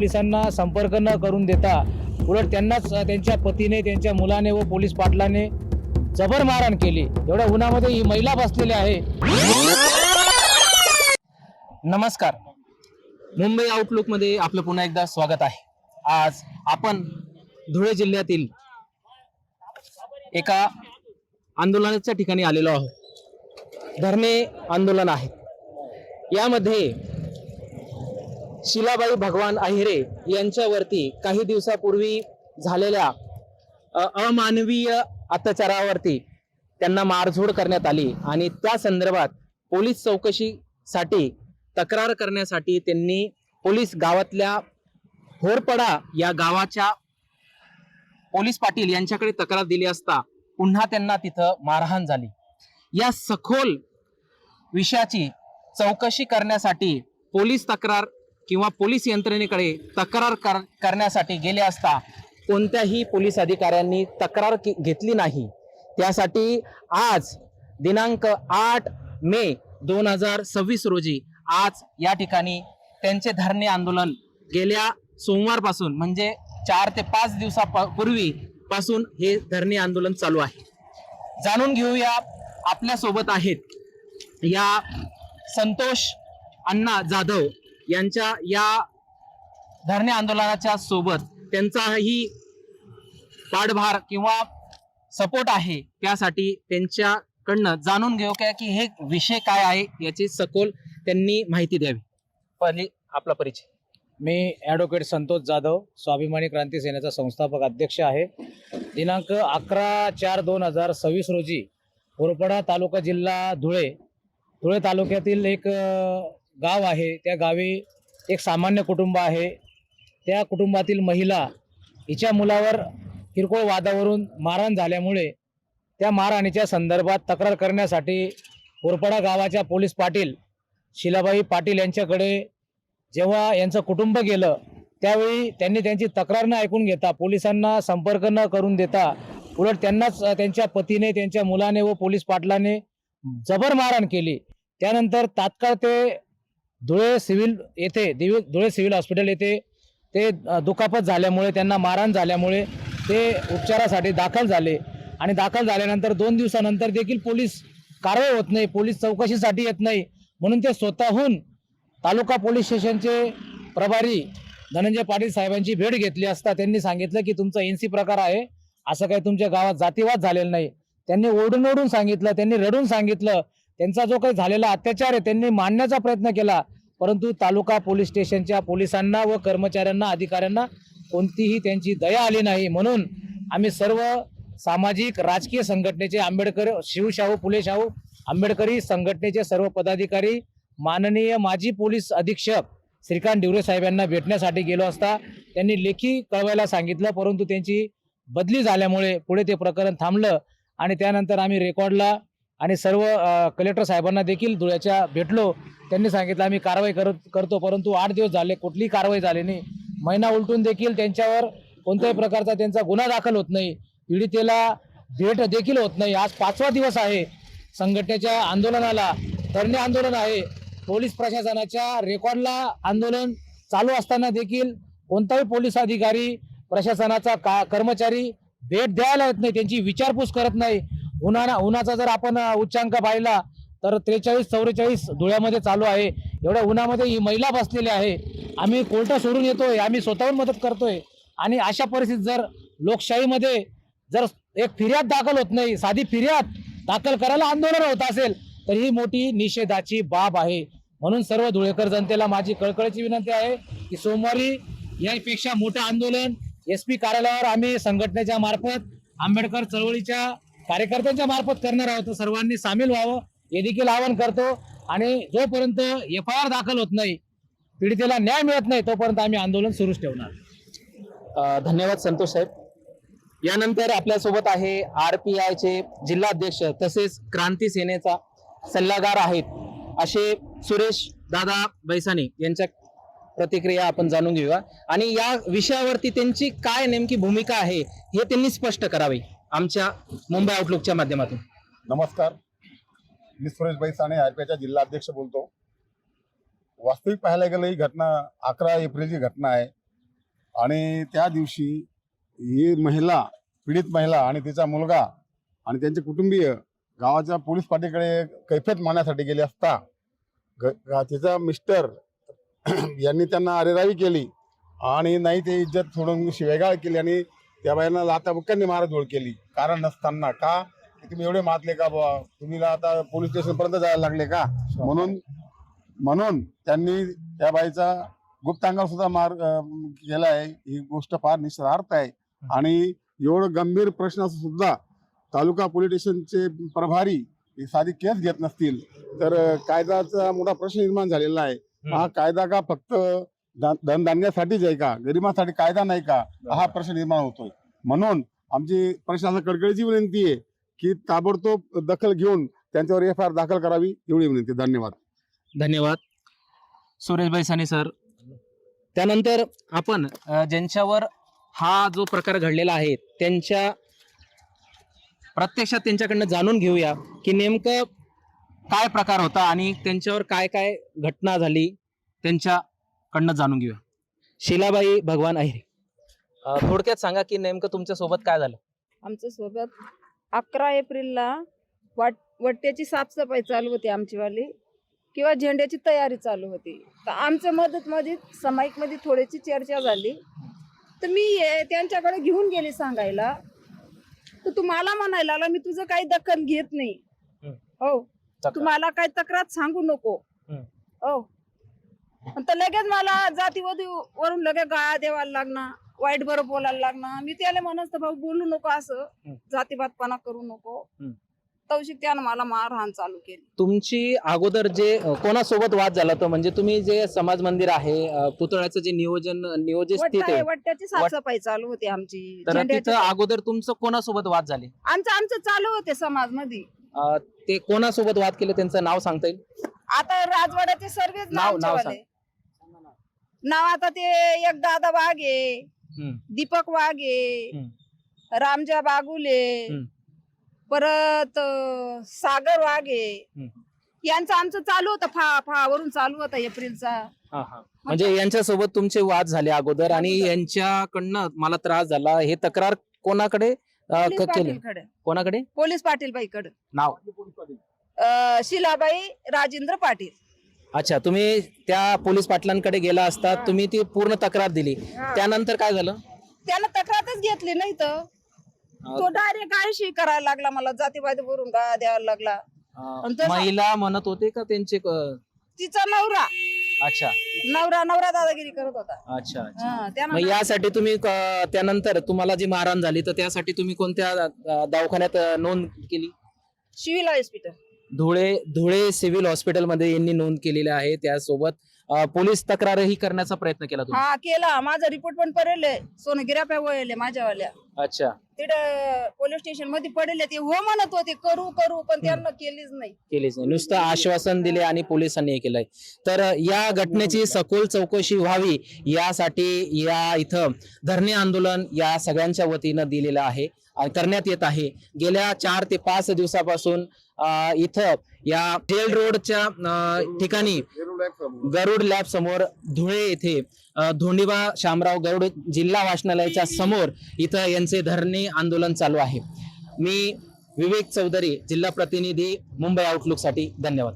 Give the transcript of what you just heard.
पोलिसांना संपर्क न करून देता उलट त्यांनाच त्यांच्या पतीने, त्यांच्या मुलाने व पोलीस पाटलाने जबर मारहाण केली। एवढ्या उन्हामध्ये ही महिला बसलेली आहे। नमस्कार, मुंबई आउटलुक मध्ये आपलं पुन्हा एकदा स्वागत आहे। आज आपण धुळे जिल्ह्यातील एका आंदोलनाच्या ठिकाणी आलेलो आहोत। धरणे आंदोलन आहे। यामध्ये शिलाबाई भगवान अहिरे यांच्यावरती काही दिवसापूर्वी झालेल्या अमानवीय अत्याचारावरती त्यांना मारझोड करण्यात आली आणि त्या संदर्भात पोलीस चौकशीसाठी तक्रार करण्यासाठी त्यांनी पोलीस गावातल्या होरपडा या गावाच्या पोलीस पाटील यांच्याकडे तक्रार दिली असता पुन्हा त्यांना तिथं मारहाण झाली। या सखोल विषयाची चौकशी करण्यासाठी पोलीस तक्रार किंवा पोलीस यंत्रणेकडे तक्रार करण्यासाठी गेले असता कोणत्याही पोलीस अधिकाऱ्यांनी तक्रार घेतली नाही। त्यासाठी आज दिनांक 8 मे 2026 रोजी आज या ठिकाणी त्यांचे धरणे आंदोलन गेल्या सोमवारपासून म्हणजे 4 ते 5 दिवसापूर्वी पासून हे धरणे आंदोलन चालू आहे। जाणून घेऊया, आपल्या सोबत आहेत या संतोष अण्णा जाधव यांच्या या धरणे आंदोलनाच्या सोबत त्यांचाही पाठभार किंवा सपोर्ट आहे। त्यासाठी त्यांच्याकडनं जाणून घेऊ की हे विषय काय आहे याची सखोल त्यांनी माहिती द्यावी। पहिली आपला परिचय। मी ॲडव्होकेट संतोष जाधव, स्वाभिमानी क्रांती सेनेचा संस्थापक अध्यक्ष आहे। दिनांक 11/4/2026 रोजी होरपडा तालुका जिल्हा धुळे तालुक्यातील एक गाव आहे। त्या गावी एक सामान्य कुटुंब आहे। त्या कुटुंबातील महिला हिच्या मुलावर किरकोळ वादावरून मारहाण झाल्यामुळे त्या मारहाणीच्या संदर्भात तक्रार करण्यासाठी होरपडा गावाच्या पोलीस पाटील शिलाबाई पाटील यांच्याकडे जेव्हा यांचं कुटुंब गेलं त्यावेळी त्यांनी त्यांची तक्रार न ऐकून घेता, पोलिसांना संपर्क न करून देता उलट त्यांनाच त्यांच्या पतीने, त्यांच्या मुलाने व पोलीस पाटलाने जबर मारहाण केली। त्यानंतर तात्काळ ते धुळे सिव्हिल हॉस्पिटल येथे ते दुखापत झाल्यामुळे, त्यांना मारहाण झाल्यामुळे ते उपचारासाठी दाखल झाले आणि दाखल झाल्यानंतर 2 दिवसानंतर देखील पोलीस कारवाई होत नाही, पोलीस चौकशीसाठी येत नाही। म्हणून ते स्वतःहून तालुका पोलीस स्टेशनचे प्रभारी धनंजय पाटील साहेबांची भेट घेतली असता त्यांनी सांगितलं की तुमचा NC प्रकार आहे, असं काही तुमच्या गावात जातीवाद झालेला नाही। त्यांनी ओरडून सांगितलं, त्यांनी रडून सांगितलं, त्यांचा जो काही झालेला अत्याचार आहे त्यांनी मांडण्याचा प्रयत्न केला, परंतु तालुका पोलीस स्टेशनच्या पोलिसांना व कर्मचाऱ्यांना, अधिकाऱ्यांना कोणतीही त्यांची दया आली नाही। म्हणून आम्ही सर्व सामाजिक राजकीय संघटनेचे शिवशाहू फुले शाहू आंबेडकरी संघटनेचे सर्व पदाधिकारी माननीय माजी पोलीस अधीक्षक श्रीकांत डिवरे साहेब यांना भेटण्यासाठी गेलो असता त्यांनी लेखी कळवायला सांगितलं, परंतु त्यांची बदली झाल्यामुळे पुढे ते प्रकरण थांबलं आणि त्यानंतर आम्ही रेकॉर्डला आणि सर्व कलेक्टर साहेबांना देखील धुळ्याच्या भेटलो। त्यांनी सांगितलं आम्ही कारवाई करतो, परंतु 8 दिवस झाले कुठलीही कारवाई झाली नाही। महिना उलटून देखील त्यांच्यावर कोणत्याही प्रकारचा त्यांचा गुन्हा दाखल होत नाही, पीडितेला भेट देखील होत नाही। आज 5वा दिवस आहे संघटनेच्या आंदोलनाला, धरणे आंदोलन आहे। पोलीस प्रशासनाच्या रेकॉर्डला आंदोलन चालू असताना देखील कोणताही पोलीस अधिकारी, प्रशासनाचा कर्मचारी भेट द्यायला येत नाही, त्यांची विचारपूस करत नाही। उन्हाचा जर आपण उच्चांक पाहिला तर 43-44 धुळ्यामध्ये चालू आहे। एवढ्या उन्हामध्ये ही महिला बसलेली आहे। आम्ही कोर्ट सोडून येतोय, आम्ही स्वतःहून मदत करतोय आणि अशा परिस्थितीत जर लोकशाहीमध्ये जर एक फिर्याद दाखल होत नाही, साधी फिर्याद दाखल करायला आंदोलन होत असेल तर ही मोठी निषेधाची बाब आहे। म्हणून सर्व धुळेकर जनतेला माझी कळकळीची विनंती आहे की सोमवारी यापेक्षा मोठं आंदोलन SP कार्यालयावर आम्ही संघटनेच्या मार्फत, आंबेडकर चळवळीच्या कार्यकर्त्यांच्या मार्फत करणार आहोत। सर्वांनी सामील व्हावं हे देखील आवाहन करतो आणि जोपर्यंत FIR दाखल होत नाही, पीडितेला न्याय मिळत नाही, तोपर्यंत आम्ही आंदोलन सुरूच ठेवणार। धन्यवाद संतोष साहेब। यानंतर आपल्यासोबत आहे RPI चे जिल्हाध्यक्ष तसेच क्रांती सेनेचा सल्लागार आहेत असे सुरेश दादा बैसाणे यांच्या प्रतिक्रिया आपण जाणून घेऊया आणि या विषयावरती त्यांची काय नेमकी भूमिका आहे हे त्यांनी स्पष्ट करावे आमच्या मुंबई आउटलुकच्या माध्यमातून। नमस्कार, मी सुरेश बैसाणे RPIचा जिल्हाध्यक्ष बोलतो। वास्तविक पाहायला गेलं ही घटना 11 एप्रिलची घटना आहे। आणि त्या दिवशी ही महिला, पीडित महिला आणि तिचा मुलगा आणि त्यांचे कुटुंबीय गावाच्या पोलीस पाटीकडे कैफियत मागण्यासाठी गेले असता तिचा मिस्टर यांनी त्यांना अरेरावी केली आणि नाही ते इज्जत सोडून शिवेगाळ केली आणि त्या बाईंना लाथाबुक्क्यांनी मारझोड केली. कारण नसताना का तुम्ही एवढे मारले का बुवा, तुम्ही आता पोलीस स्टेशन पर्यंत जायला लागले का, म्हणून त्यांनी त्या बाईचा गुप्तांगावर सुद्धा मार केला आहे. ही गोष्ट फार निस्वार्थ आहे आणि एवढं गंभीर प्रश्न सुद्धा तालुका पोलीस स्टेशनचे प्रभारी ही साधी केस घेत नसतील तर कायद्याचा मोठा प्रश्न निर्माण झालेला आहे. हा कायदा का फक्त धनधान्यासाठीच आहे का, गरिबांसाठी कायदा नाही का, हा प्रश्न निर्माण होतोय. म्हणून आमची प्रशासनाला कडकडीची विनंती आहे की ताबडतोब दखल घेऊन त्यांच्यावर FIR दाखल करावी, एवढी विनंती. धन्यवाद. धन्यवाद सुरेशभाई साने सर. त्यानंतर आपण ज्यांच्यावर हा जो प्रकार घडलेला आहे त्यांच्या प्रत्यक्षात त्यांच्याकडनं जाणून घेऊया की नेमकं काय प्रकार होता आणि त्यांच्यावर काय काय घटना झाली, त्यांच्याकडनं जाणून घेऊया. शिलाबाई भगवान अहिरे, थोडक्यात सांगा की नेमकं तुमच्या सोबत काय झालं. आमच्या सोबत 11 एप्रिलला वट्ट्याची साफसफाई चालू होती आमचीवाली, किंवा झेंड्याची तयारी चालू होती. तर आमच्या मध्ये सामायिक मध्ये थोडीशी चर्चा झाली. तर मी त्यांच्याकडे घेऊन गेली सांगायला. तर तुम्हाला म्हणायला लागला मी तुझं काही दखल घेत नाही, हो तुम्हाला काही तक्रार सांगू नको, हो. तर लगेच मला जातीवादी वरून लगेच गाळा द्यावायला लागणार, वाईट बरं बोलायला लागणार. मी त्याला म्हणत भाऊ बोलू नको, असं जातीवादपणा करू नको. तवशिक त्यानं मला मारहाण चालू केली. तुमची अगोदर जे कोणासोबत वाद झाला तो म्हणजे तुम्ही जे समाज मंदिर आहे पुतळ्याचं जे नियोजित स्थित आहे, वट्ट्याची साफसफाई चालू होती आमची. तर तिथं अगोदर तुमचं कोणासोबत वाद झाले. आमचं चालू होते समाज मध्ये. ते कोणासोबत वाद केले त्यांचं नाव सांगता येईल. आता राजवाड्याचे सर्वच नाव नाव आता ते एक दादा वाघे, दीपक वाघे, रामजा बागुले, परत सागर वाघे, यांचं आमचं चालू होतं. फावरून चालू होता एप्रिलचा. म्हणजे यांच्यासोबत तुमचे वाद झाले अगोदर आणि यांच्याकडनं मला त्रास झाला, हे तक्रार कोणाकडे केली. कोणाकडे. पोलीस पाटील बाईकडे. नाव शिलाबाई राजेंद्र पाटील. अच्छा, तुम्ही त्या पोलीस पाटलांकडे गेला असता, तुम्ही ती पूर्ण तक्रार दिली. त्यानंतर काय झालं. त्यानं तक्रारच घेतली नाही. तर तो डायरेक्ट आळशी करायला लागला, मला जातीवादी वरून गाळा द्यायला लागला. महिला म्हणत होते का त्यांचे तिचा नवरा. अच्छा, नवरा दादागिरी करत होता. अच्छा. मग यासाठी तुम्ही त्यानंतर तुम्हाला जी मारहाण झाली तर त्यासाठी तुम्ही कोणत्या दवाखान्यात नोंद केली. Civil hospital Dhule civil hospital मध्ये यांनी नोंद केलेली आहे. त्यासोबत पोलीस तक्रारही करण्याचा प्रयत्न केला तुम्ही. हा केला. माझा रिपोर्ट पण पडेल, सोनगिऱ्या पे वळले माझ्यावाल्या. अच्छा. तिथे पोलीस स्टेशन मध्ये पडेल. ते हो म्हणत होते करू पण त्यांना केलीच नाही. नुसतं आश्वासन दिले आणि पोलिसांनी हे केलंय. तर या घटनेची सखोल चौकशी व्हावी यासाठी या इथं धरणे आंदोलन या सगळ्यांच्या वतीनं दिलेलं आहे, करण्यात येत आहे. गेल्या 4 ते 5 दिवसापासून इथं या जेल रोडच्या ठिकाणी गरुड लॅब समोर धुळे येथे धोंडीबा शामराव गरुड जिल्हा वाचनालयाच्या समोर इथं यांचे धरणे आंदोलन चालू आहे. मी विवेक चौधरी, जिल्हा प्रतिनिधी, मुंबई आउटलुक साठी. धन्यवाद.